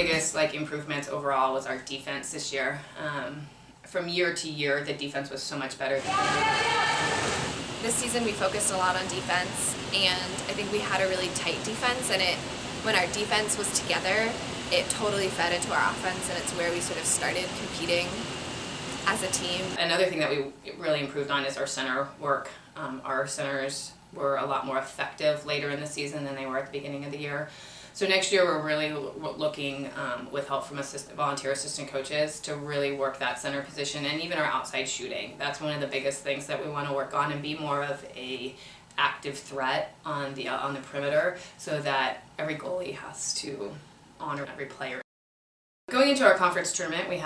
biggest improvements overall was our defense this year. From year to year, the defense was so much better. This season we focused a lot on defense, and I think we had a really tight defense, and when our defense was together, it totally fed into our offense, and it's where we sort of started competing as a team. Another thing that we really improved on is our center work. Our centers were a lot more effective later in the season than they were at the beginning of the year. So next year we're really looking, with help from volunteer assistant coaches, to really work that center position and even our outside shooting. That's one of the biggest things that we want to work on, and be more of a active threat on the perimeter, so that every goalie has to honor every player. Going into our conference tournament, we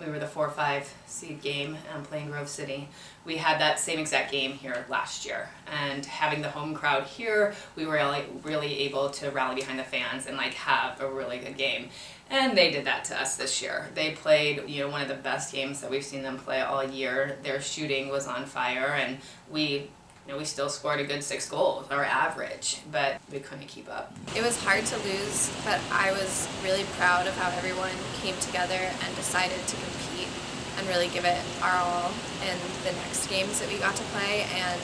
were the 4-5 seed game playing Grove City. We had that same exact game here last year, and having the home crowd here, we were really able to rally behind the fans and have a really good game. And they did that to us this year. They played one of the best games that we've seen them play all year. Their shooting was on fire, and we still scored a good 6 goals, our average, but we couldn't keep up. It was hard to lose, but I was really proud of how everyone came together and decided to compete and really give it our all in the next games that we got to play. And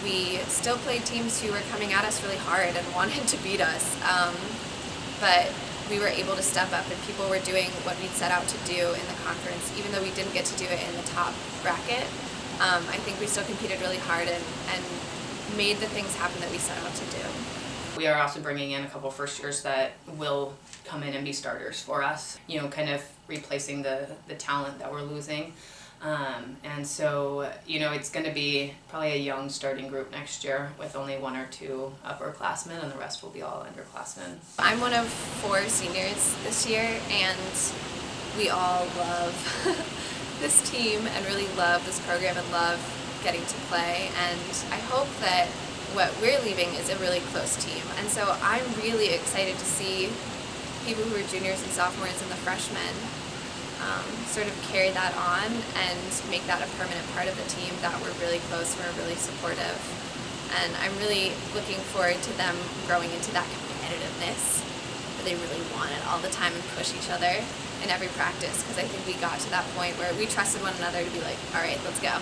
we still played teams who were coming at us really hard and wanted to beat us, but we were able to step up, and people were doing what we'd set out to do in the conference, even though we didn't get to do it in the top bracket. I think we still competed really hard and made the things happen that we set out to do. We are also bringing in a couple first years that will come in and be starters for us, kind of replacing the talent that we're losing. And so, it's going to be probably a young starting group next year with only 1 or 2 upperclassmen, and the rest will be all underclassmen. I'm one of 4 seniors this year, and we all love this team and really love this program and love getting to play, and I hope that what we're leaving is a really close team. And so I'm really excited to see people who are juniors and sophomores and the freshmen sort of carry that on and make that a permanent part of the team, that we're really close, we're really supportive, and I'm really looking forward to them growing into that competitiveness where they really want it all the time and push each other in every practice, because I think we got to that point where we trusted one another to be like, all right, let's go.